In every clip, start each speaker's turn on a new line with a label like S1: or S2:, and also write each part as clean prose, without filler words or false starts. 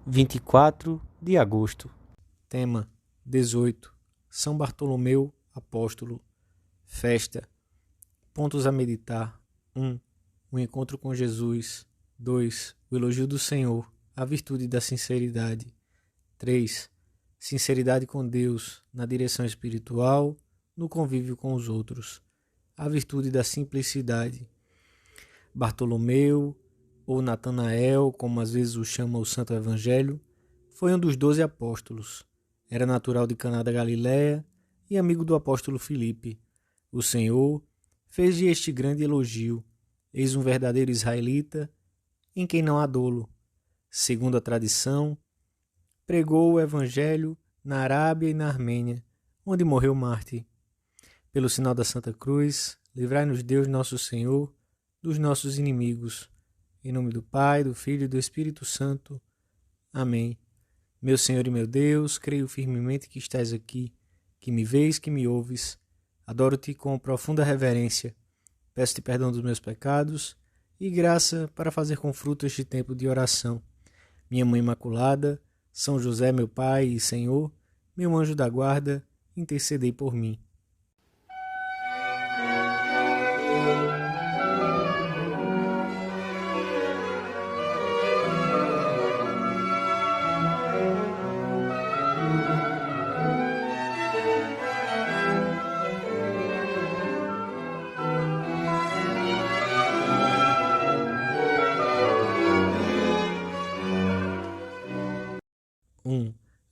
S1: 24 de agosto. Tema 18. São Bartolomeu, apóstolo. Festa. Pontos a meditar. 1. O encontro com Jesus. 2. O elogio do Senhor, a virtude da sinceridade. 3. Sinceridade com Deus, na direção espiritual, no convívio com os outros. A virtude da simplicidade. Bartolomeu, ou Natanael, como às vezes o chama o Santo Evangelho, foi um dos 12 apóstolos. Era natural de Caná da Galiléia e amigo do apóstolo Filipe. O Senhor fez-lhe este grande elogio: eis um verdadeiro israelita, em quem não há dolo. Segundo a tradição, pregou o Evangelho na Arábia e na Armênia, onde morreu mártir. Pelo sinal da Santa Cruz, livrai-nos Deus nosso Senhor dos nossos inimigos. Em nome do Pai, do Filho e do Espírito Santo. Amém. Meu Senhor e meu Deus, creio firmemente que estás aqui, que me vês, que me ouves. Adoro-te com profunda reverência. Peço-te perdão dos meus pecados e graça para fazer com fruto este tempo de oração. Minha Mãe Imaculada, São José, meu Pai e Senhor, meu anjo da guarda, intercedei por mim.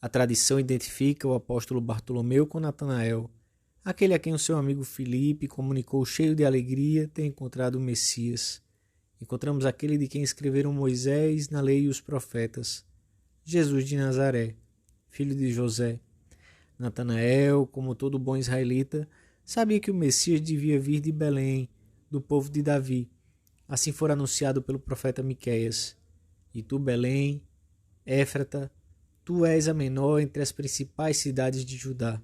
S1: A tradição identifica o apóstolo Bartolomeu com Natanael, aquele a quem o seu amigo Filipe comunicou cheio de alegria ter encontrado o Messias. Encontramos aquele de quem escreveram Moisés na lei e os profetas, Jesus de Nazaré, filho de José. Natanael, como todo bom israelita, sabia que o Messias devia vir de Belém, do povo de Davi. Assim fora anunciado pelo profeta Miqueias. E tu, Belém, Éfrata, tu és a menor entre as principais cidades de Judá,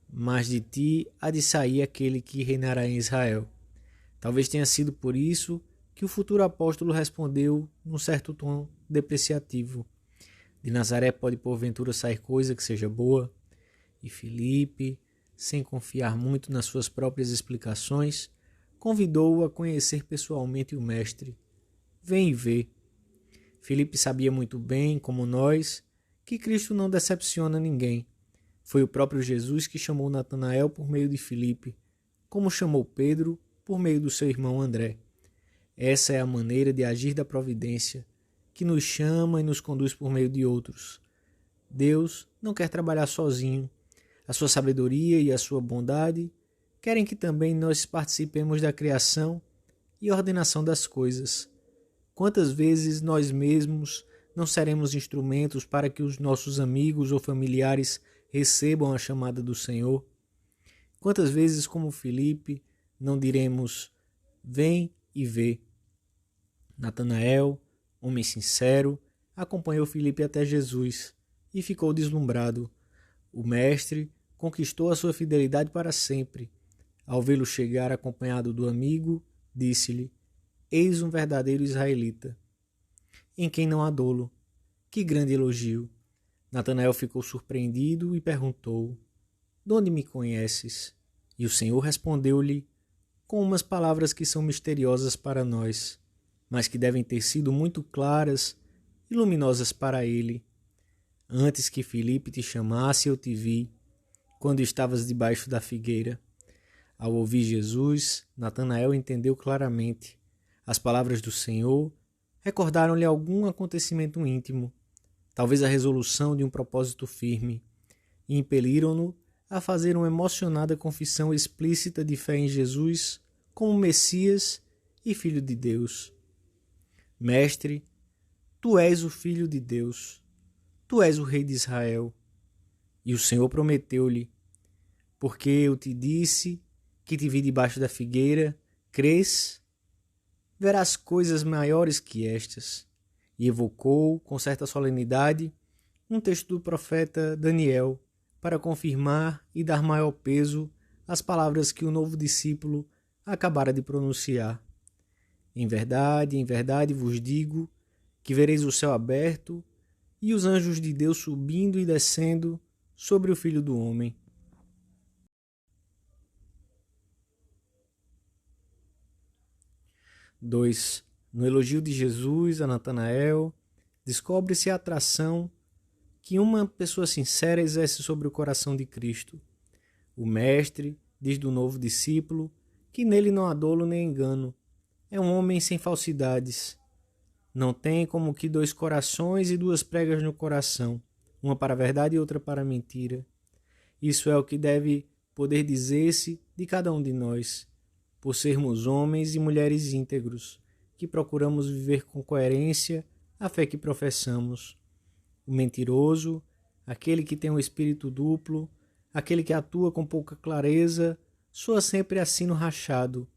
S1: mas de ti há de sair aquele que reinará em Israel. Talvez tenha sido por isso que o futuro apóstolo respondeu num certo tom depreciativo: de Nazaré pode porventura sair coisa que seja boa? E Filipe, sem confiar muito nas suas próprias explicações, convidou-o a conhecer pessoalmente o Mestre. Vem e vê. Filipe sabia muito bem, como nós, que Cristo não decepciona ninguém. Foi o próprio Jesus que chamou Natanael por meio de Filipe, como chamou Pedro por meio do seu irmão André. Essa é a maneira de agir da providência, que nos chama e nos conduz por meio de outros. Deus não quer trabalhar sozinho. A sua sabedoria e a sua bondade querem que também nós participemos da criação e ordenação das coisas. Quantas vezes nós mesmos não seremos instrumentos para que os nossos amigos ou familiares recebam a chamada do Senhor? Quantas vezes, como Filipe, não diremos: vem e vê? Natanael, homem sincero, acompanhou Filipe até Jesus e ficou deslumbrado. O mestre conquistou a sua fidelidade para sempre. Ao vê-lo chegar acompanhado do amigo, disse-lhe: eis um verdadeiro israelita, em quem não há dolo. Que grande elogio! Natanael ficou surpreendido e perguntou: de onde me conheces? E o Senhor respondeu-lhe com umas palavras que são misteriosas para nós, mas que devem ter sido muito claras e luminosas para ele. Antes que Filipe te chamasse, eu te vi, quando estavas debaixo da figueira. Ao ouvir Jesus, Natanael entendeu claramente. As palavras do Senhor recordaram-lhe algum acontecimento íntimo, talvez a resolução de um propósito firme, e impeliram-no a fazer uma emocionada confissão explícita de fé em Jesus como Messias e Filho de Deus. Mestre, tu és o Filho de Deus, tu és o Rei de Israel. E o Senhor prometeu-lhe: porque eu te disse que te vi debaixo da figueira, crês? Verás coisas maiores que estas. E evocou, com certa solenidade, um texto do profeta Daniel para confirmar e dar maior peso às palavras que o novo discípulo acabara de pronunciar. Em verdade vos digo que vereis o céu aberto e os anjos de Deus subindo e descendo sobre o Filho do Homem. Dois. No elogio de Jesus a Natanael, descobre-se a atração que uma pessoa sincera exerce sobre o coração de Cristo. O Mestre diz do novo discípulo que nele não há dolo nem engano. É um homem sem falsidades. Não tem como que dois corações e duas pregas no coração, uma para a verdade e outra para a mentira. Isso é o que deve poder dizer-se de cada um de nós, por sermos homens e mulheres íntegros, que procuramos viver com coerência a fé que professamos. O mentiroso, aquele que tem um espírito duplo, aquele que atua com pouca clareza, soa sempre a sino rachado.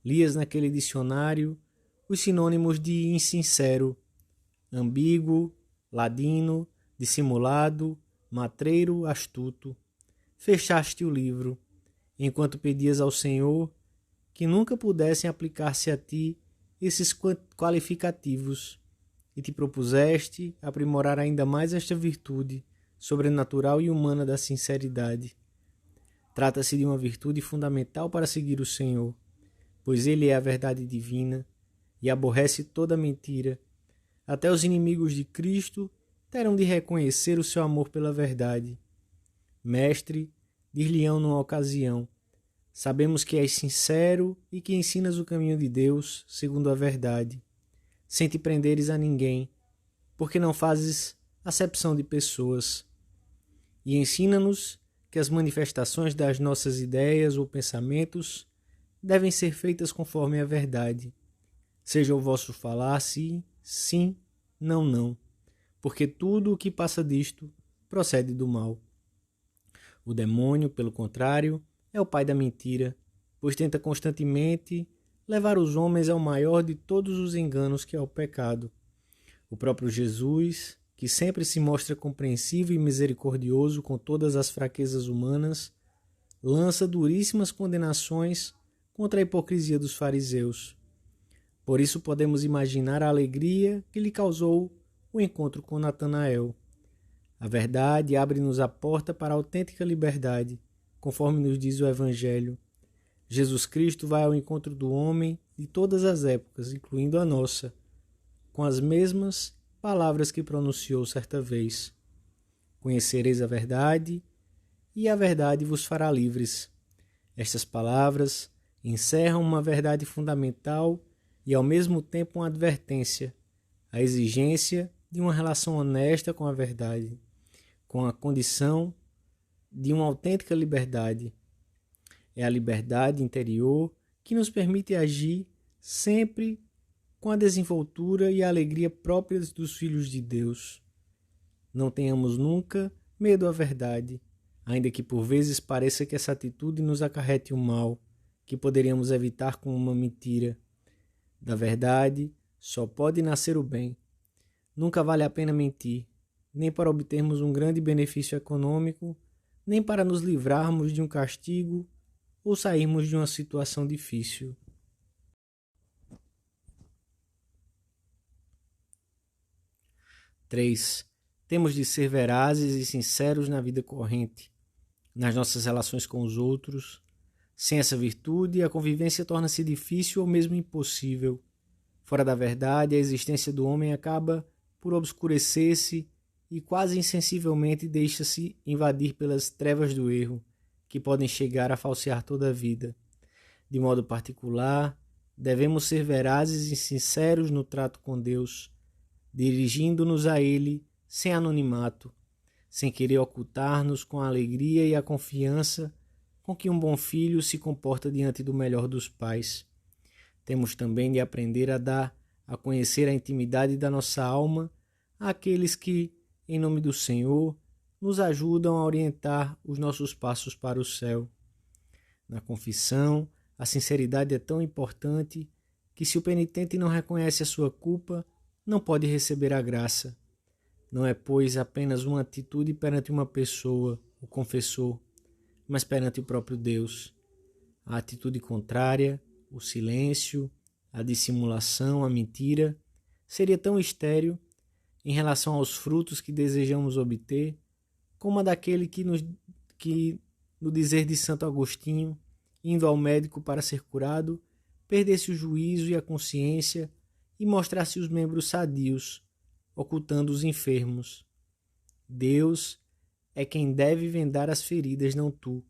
S1: Lias naquele dicionário os sinônimos de insincero, ambíguo, ladino, dissimulado, matreiro, astuto. Fechaste o livro, enquanto pedias ao Senhor que nunca pudessem aplicar-se a ti esses qualificativos, e te propuseste aprimorar ainda mais esta virtude sobrenatural e humana da sinceridade. Trata-se de uma virtude fundamental para seguir o Senhor, pois Ele é a verdade divina e aborrece toda mentira. Até os inimigos de Cristo terão de reconhecer o seu amor pela verdade. Mestre, dir-lhe-ão numa ocasião, sabemos que és sincero e que ensinas o caminho de Deus segundo a verdade, sem te prenderes a ninguém, porque não fazes acepção de pessoas. E ensina-nos que as manifestações das nossas ideias ou pensamentos devem ser feitas conforme a verdade. Seja o vosso falar sim, sim, não, não, porque tudo o que passa disto procede do mal. O demônio, pelo contrário, é o pai da mentira, pois tenta constantemente levar os homens ao maior de todos os enganos, que é o pecado. O próprio Jesus, que sempre se mostra compreensivo e misericordioso com todas as fraquezas humanas, lança duríssimas condenações contra a hipocrisia dos fariseus. Por isso podemos imaginar a alegria que lhe causou o encontro com Natanael. A verdade abre-nos a porta para a autêntica liberdade, conforme nos diz o Evangelho. Jesus Cristo vai ao encontro do homem de todas as épocas, incluindo a nossa, com as mesmas palavras que pronunciou certa vez. Conhecereis a verdade, e a verdade vos fará livres. Estas palavras encerram uma verdade fundamental e ao mesmo tempo uma advertência, a exigência de uma relação honesta com a verdade, com a condição de uma autêntica liberdade. É a liberdade interior que nos permite agir sempre com a desenvoltura e a alegria próprias dos filhos de Deus. Não tenhamos nunca medo à verdade, ainda que por vezes pareça que essa atitude nos acarrete o mal, que poderíamos evitar com uma mentira. Da verdade só pode nascer o bem. Nunca vale a pena mentir, nem para obtermos um grande benefício econômico, nem para nos livrarmos de um castigo ou sairmos de uma situação difícil. Três. Temos de ser verazes e sinceros na vida corrente, nas nossas relações com os outros. Sem essa virtude, a convivência torna-se difícil ou mesmo impossível. Fora da verdade, a existência do homem acaba por obscurecer-se e quase insensivelmente deixa-se invadir pelas trevas do erro, que podem chegar a falsear toda a vida. De modo particular, devemos ser verazes e sinceros no trato com Deus, dirigindo-nos a Ele sem anonimato, sem querer ocultar-nos com a alegria e a confiança com que um bom filho se comporta diante do melhor dos pais. Temos também de aprender a dar a conhecer a intimidade da nossa alma àqueles que, em nome do Senhor, nos ajudam a orientar os nossos passos para o céu. Na confissão, a sinceridade é tão importante que, se o penitente não reconhece a sua culpa, não pode receber a graça. Não é, pois, apenas uma atitude perante uma pessoa, o confessor, mas perante o próprio Deus. A atitude contrária, o silêncio, a dissimulação, a mentira, seria tão estéril em relação aos frutos que desejamos obter, como a daquele que no dizer de Santo Agostinho, indo ao médico para ser curado, perdesse o juízo e a consciência e mostrasse os membros sadios, ocultando os enfermos. Deus é quem deve vendar as feridas, não tu,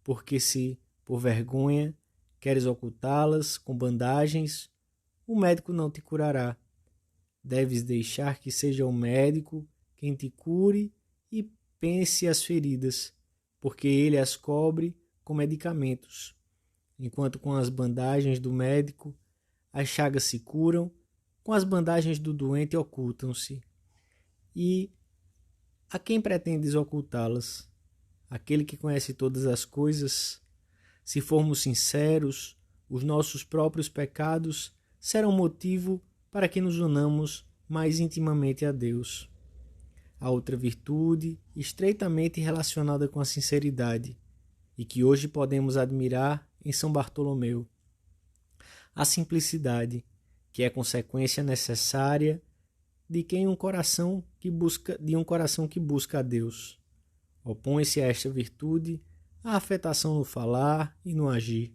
S1: porque se, por vergonha, queres ocultá-las com bandagens, o médico não te curará. Deves deixar que seja o médico quem te cure e pense as feridas, porque ele as cobre com medicamentos, enquanto com as bandagens do médico as chagas se curam, com as bandagens do doente ocultam-se. E a quem pretendes ocultá-las? Aquele que conhece todas as coisas? Se formos sinceros, os nossos próprios pecados serão motivo para que nos unamos mais intimamente a Deus. A outra virtude, estreitamente relacionada com a sinceridade, e que hoje podemos admirar em São Bartolomeu. A simplicidade, que é consequência necessária de um coração que busca a Deus. Opõe-se a esta virtude a afetação no falar e no agir,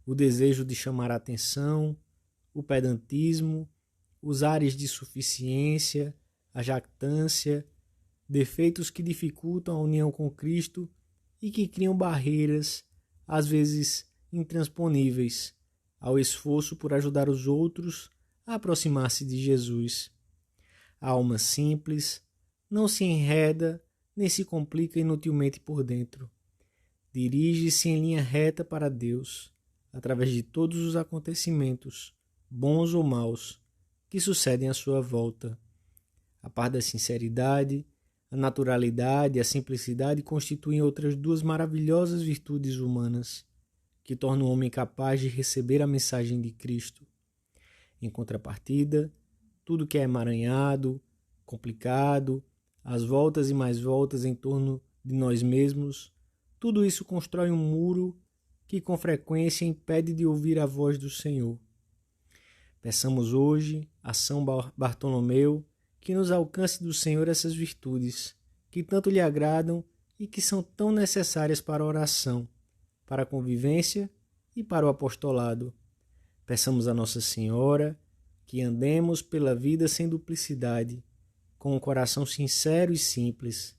S1: o desejo de chamar a atenção, o pedantismo, os ares de suficiência, a jactância, defeitos que dificultam a união com Cristo e que criam barreiras, às vezes intransponíveis, ao esforço por ajudar os outros a aproximar-se de Jesus. A alma simples não se enreda nem se complica inutilmente por dentro. Dirige-se em linha reta para Deus, através de todos os acontecimentos, bons ou maus, que sucedem à sua volta. A par da sinceridade, a naturalidade e a simplicidade constituem outras duas maravilhosas virtudes humanas, que tornam o homem capaz de receber a mensagem de Cristo. Em contrapartida, tudo que é emaranhado, complicado, as voltas e mais voltas em torno de nós mesmos, tudo isso constrói um muro que com frequência impede de ouvir a voz do Senhor. Peçamos hoje a São Bartolomeu que nos alcance do Senhor essas virtudes, que tanto lhe agradam e que são tão necessárias para a oração, para a convivência e para o apostolado. Peçamos a Nossa Senhora que andemos pela vida sem duplicidade, com um coração sincero e simples.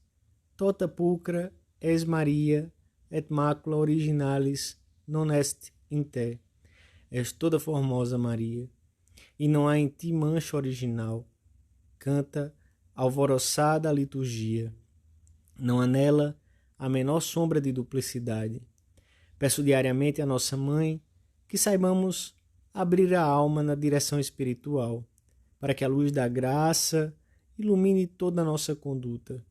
S1: Tota pulcra es Maria, et macula originalis non est in te. És toda formosa, Maria, e não há em ti mancha original. Canta alvoroçada a liturgia. Não há nela a menor sombra de duplicidade. Peço diariamente a Nossa Mãe que saibamos abrir a alma na direção espiritual, para que a luz da graça ilumine toda a nossa conduta.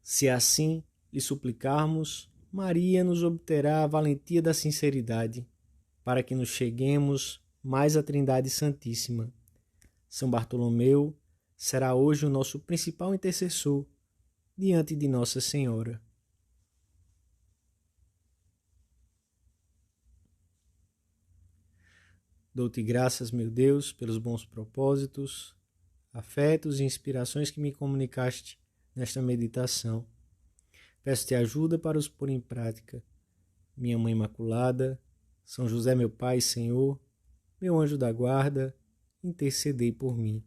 S1: Se assim lhe suplicarmos, Maria nos obterá a valentia da sinceridade, para que nos cheguemos mais à Trindade Santíssima. São Bartolomeu será hoje o nosso principal intercessor diante de Nossa Senhora. Dou-te graças, meu Deus, pelos bons propósitos, afetos e inspirações que me comunicaste nesta meditação. Peço-te ajuda para os pôr em prática. Minha Mãe Imaculada, São José, meu Pai e Senhor, meu anjo da guarda, intercedei por mim.